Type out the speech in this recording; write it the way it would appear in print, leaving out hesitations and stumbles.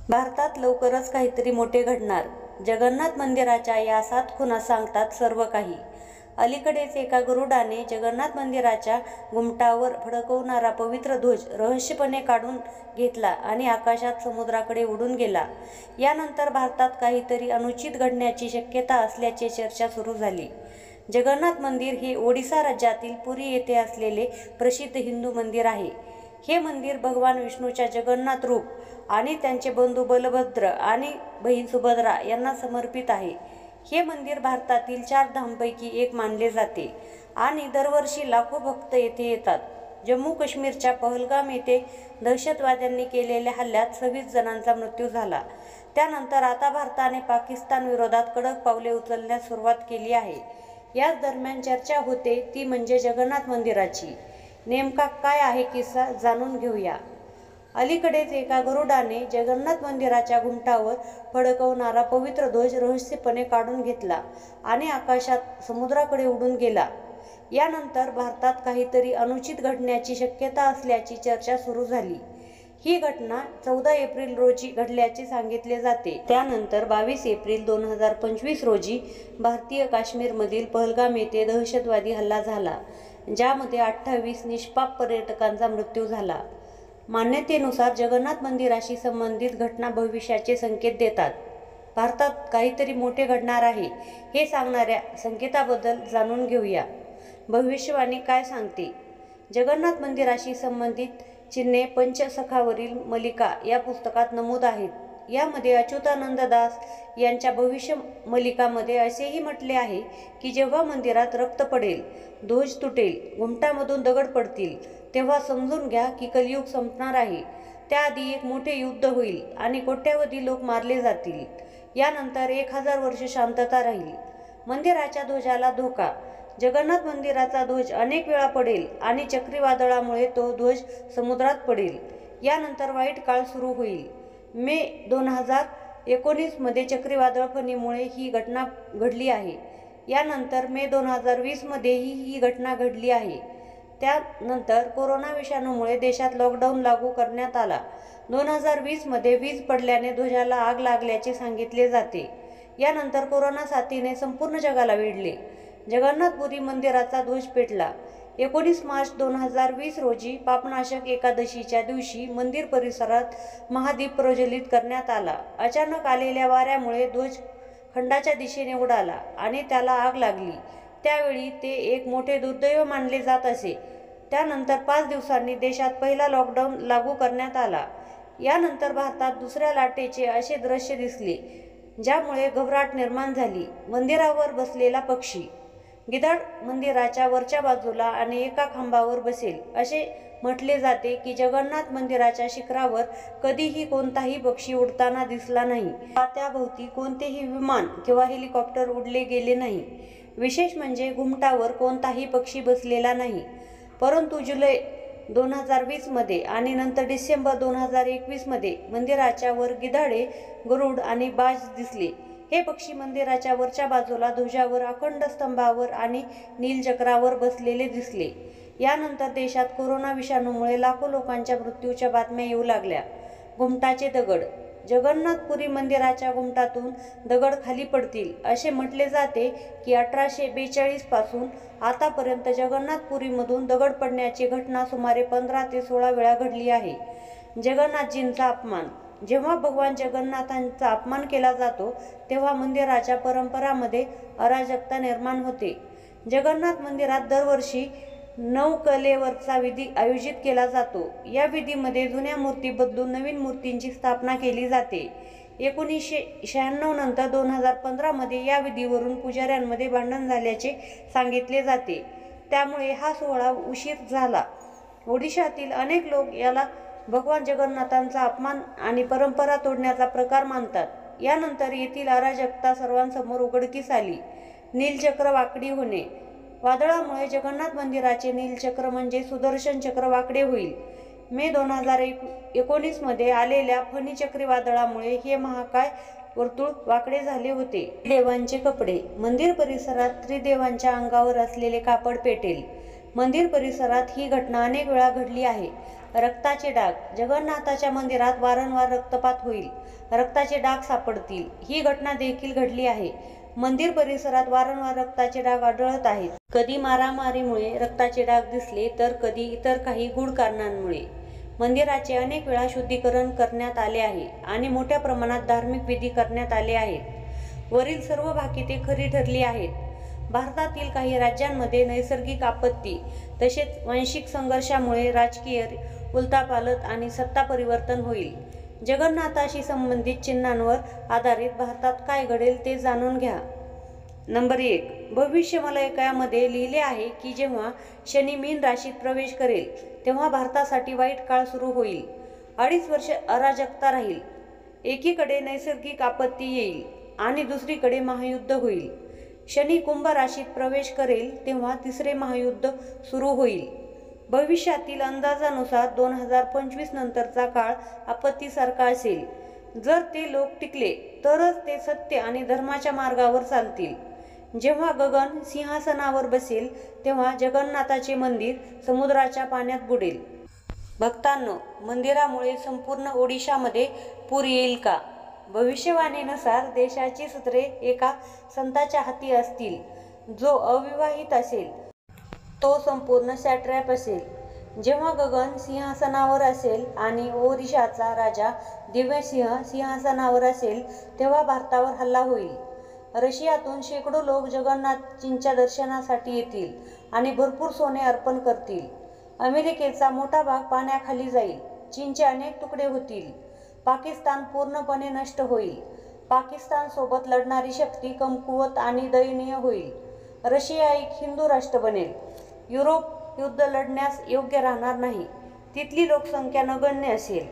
भारतात लवकरच काहीतरी मोठे घडणार. जगन्नाथ मंदिराच्या या 7 खुणा सांगतात सर्व काही. अलीकडेच एका गरुडाने जगन्नाथ मंदिराच्या घुमटावर फडकवणारा पवित्र ध्वज रहस्यपणे काढून घेतला आणि आकाशात समुद्राकडे उडून गेला. यानंतर भारतात काहीतरी अनुचित घडण्याची शक्यता असल्याची चर्चा सुरू झाली. जगन्नाथ मंदिर हे ओडिसा राज्यातील पुरी येथे असलेले प्रसिद्ध हिंदू मंदिर आहे. हे मंदिर भगवान विष्णूच्या जगन्नाथ रूप आणि त्यांचे बंधू बलभद्र आणि बहीण सुभद्रा यांना समर्पित आहे. हे मंदिर भारतातील 4 धामपैकी एक मानले जाते आणि दरवर्षी लाखो भक्त येथे येतात. जम्मू काश्मीरच्या पहलगाम येथे दहशतवाद्यांनी केलेल्या हल्ल्यात 26 जणांचा मृत्यू झाला. त्यानंतर आता भारताने पाकिस्तान विरोधात कडक पावले उचलण्यास सुरुवात केली आहे. याच दरम्यान चर्चा होते ती म्हणजे जगन्नाथ मंदिराची. नेमका काय आहे किस्सा जाणून घेऊया. अलीकडेच एका गरुडाने जगन्नाथ मंदिराच्या घुमटावर फडकवणारा पवित्र ध्वज रहस्यपणे काढून घेतला आणि आकाशात समुद्राकडे उडून गेला. यानंतर भारतात काहीतरी अनुचित घडण्याची शक्यता असल्याची चर्चा सुरू झाली. ही घटना 14 एप्रिल रोजी घडल्याचे सांगितले जाते. त्यानंतर 22 एप्रिल 2025 रोजी भारतीय काश्मीरमधील पहलगाम येथे दहशतवादी हल्ला झाला, ज्यामध्ये 28 निष्पाप पर्यटकांचा मृत्यू झाला. मान्यतेनुसार जगन्नाथ मंदिराशी संबंधित घटना भविष्याचे संकेत देतात. भारतात काहीतरी मोठे घडणार आहे हे सांगणाऱ्या संकेताबद्दल जाणून घेऊया. भविष्यवाणी काय सांगते? जगन्नाथ मंदिराशी संबंधित चिन्हे पंचसखावरील मलिका या पुस्तकात नमूद आहेत. यामध्ये अच्युतानंद दास यांच्या भविष्य मलिकामध्ये असेही म्हटले आहे की जेव्हा मंदिरात रक्त पडेल, ध्वज तुटेल, घुमटामधून दगड पडतील, तेव्हा समजून घ्या की कलियुग संपणार आहे. त्याआधी एक मोठे युद्ध होईल आणि कोट्यावधी लोक मारले जातील. यानंतर 1000 वर्ष शांतता राहील. मंदिराच्या ध्वजाला धोका. जगन्नाथ मंदिराचा ध्वज अनेक वेळा पडेल आणि चक्रीवादळामुळे तो ध्वज समुद्रात पडेल. यानंतर वाईट काळ सुरू होईल. मे 2019 मध्ये चक्रीवादळ फणीमुळे ही घटना घडली आहे. यानंतर मे 2020 मध्येही ही घटना घडली आहे. त्यानंतर कोरोना विषाणूमुळे देशात लॉकडाऊन लागू करण्यात आला. 2020 मध्ये वीज पडल्याने ध्वजाला आग लागल्याचे सांगितले जाते. यानंतर कोरोना साथीने संपूर्ण जगाला वेढले. जगन्नाथपुरी मंदिराचा ध्वज पेटला. 19 मार्च 2020 रोजी पापनाशक एकादशीच्या दिवशी मंदिर परिसरात महादीप प्रज्वलित करण्यात आला. अचानक आलेल्या वाऱ्यामुळे ध्वज खंडाच्या दिशेने उडाला आणि त्याला आग लागली. त्यावेळी ते एक मोठे दुर्दैव मानले जात असे. त्यानंतर 5 दिवसांनी देशात पहिला लॉकडाऊन लागू करण्यात आला. यानंतर भारतात दुसऱ्या लाटेचे असे दृश्य दिसले, ज्यामुळे घबराट निर्माण झाली. मंदिरावर बसलेला पक्षी. गिधाड मंदिराच्या वरच्या बाजूला आणि एका खांबावर बसेल असे म्हटले जाते की जगन्नाथ मंदिराच्या शिखरावर कधीही कोणताही पक्षी उडताना दिसला नाही. त्याभोवती कोणतेही विमान किंवा हेलिकॉप्टर उडले गेले नाही. विशेष म्हणजे घुमटावर कोणताही पक्षी बसलेला नाही. परंतु जुलै 2020 मध्ये आणि नंतर डिसेंबर 2021 मध्ये मंदिराच्या वर गिधाडे, गरुड आणि बाज दिसले. हे पक्षी मंदिराच्या वरच्या बाजूला ध्वजावर, अखंड स्तंभावर आणि नीलचक्रावर बसलेले दिसले. यानंतर देशात कोरोना विषाणूमुळे लाखो लोकांच्या मृत्यूच्या बातम्या येऊ लागल्या. घुमटाचे दगड. जगन्नाथपुरी मंदिराच्या घुमटातून दगड खाली पडतील असे म्हटले जाते की 1842 पासून आतापर्यंत जगन्नाथपुरीमधून दगड पडण्याची घटना सुमारे 15 ते 16 वेळा घडली आहे. जगन्नाथजींचा अपमान. जेव्हा भगवान जगन्नाथांचा अपमान केला जातो तेव्हा मंदिराच्या परंपरामध्ये अराजकता निर्माण होते. जगन्नाथ मंदिरात दरवर्षी 9 कलेवरचा विधी आयोजित केला जातो. या विधीमध्ये जुन्या मूर्ती बदलून नवीन मूर्तींची स्थापना केली जाते. 1996 नंतर 2015 मध्ये या विधीवरून पुजाऱ्यांमध्ये भांडण झाल्याचे सांगितले जाते. त्यामुळे हा सोहळा उशीर झाला. ओडिशातील अनेक लोक याला भगवान जगन्नाथांचा अपमान आणि परंपरा तोडण्याचा प्रकार मानतात. यानंतर येथील अराजकता सर्वांसमोर उघडकीस आली. नीलचक्र वाकडी होणे. वादळामुळे जगन्नाथ मंदिराचे नीलचक्र म्हणजे सुदर्शन चक्र वाकडे होईल. मे 2019 मध्ये आलेल्या फणी चक्रीवादळामुळे हे महाकाय वर्तुळ वाकडे झाले होते. देवांचे कपडे. मंदिर परिसरात त्रिदेवांच्या अंगावर असलेले कापड पेटेल. मंदिर परिसरात ही घटना अनेक वेळा घडली आहे. रक्ताचे डाग. जगन्नाथाच्या मंदिरात वारंवार रक्तपात होईल, रक्ताचे डाग सापडतील. ही घटना देखील घडली आहे. मंदिर परिसरात वारंवार रक्ताचे डाग आढळत आहेत. कधी मारामारीमुळे रक्ताचे डाग दिसले तर कधी इतर काही गूढ कारणांमुळे. मंदिराचे अनेक वेळा शुद्धीकरण करण्यात आले आहे आणि मोठ्या प्रमाणात धार्मिक विधी करण्यात आले आहेत. वरील सर्व भाकिते खरी ठरली आहेत. भारतातील काही राज्यांमध्ये नैसर्गिक आपत्ती तसेच वांशिक संघर्षामुळे राजकीय उलथापालथ आणि सत्ता परिवर्तन होईल. जगन्नाथाशी संबंधित चिन्हांवर आधारित भारतात काय घडेल ते जाणून घ्या. नंबर 1. भविष्यमलयामध्ये लिहिले आहे की जेव्हा शनी मीन राशीत प्रवेश करेल तेव्हा भारतासाठी वाईट काळ सुरू होईल. 2.5 वर्ष अराजकता राहील. एकीकडे नैसर्गिक आपत्ती येईल आणि दुसरीकडे महायुद्ध होईल. शनी कुंभ राशीत प्रवेश करेल तेव्हा तिसरे महायुद्ध सुरू होईल. भविष्यातील अंदाजानुसार 2025 नंतरचा काळ आपत्तीसारखा असेल. जर ते लोक टिकले तरच ते सत्य आणि धर्माच्या मार्गावर चालतील. जेव्हा गगन सिंहासनावर बसेल तेव्हा जगन्नाथाचे मंदिर समुद्राच्या पाण्यात बुडेल. भक्तांनो, मंदिरामुळे संपूर्ण ओडिशामध्ये पूर येईल का? भविष्यवाणीनुसार देशाची सूत्रे एका संताच्या हाती असतील. जो अविवाहित असेल तो संपूर्ण सॅट्रॅप असेल. जेव्हा गगन सिंहासनावर असेल आणि ओरिशाचा राजा दिव्यसिंह सिंहासनावर असेल तेव्हा भारतावर हल्ला होईल. रशियातून शेकडो लोक जगन्नाथजींच्या दर्शनासाठी येतील आणि भरपूर सोने अर्पण करतील. अमेरिकेचा मोठा भाग पाण्याखाली जाईल. चीनचे अनेक तुकडे होतील. पाकिस्तान पूर्णपणे नष्ट होईल. पाकिस्तानसोबत लढणारी शक्ती कमकुवत आणि दयनीय होईल. रशिया एक हिंदू राष्ट्र बनेल. युरोप युद्ध लढण्यास योग्य राहणार नाही. तिथली लोकसंख्या नगण्य असेल.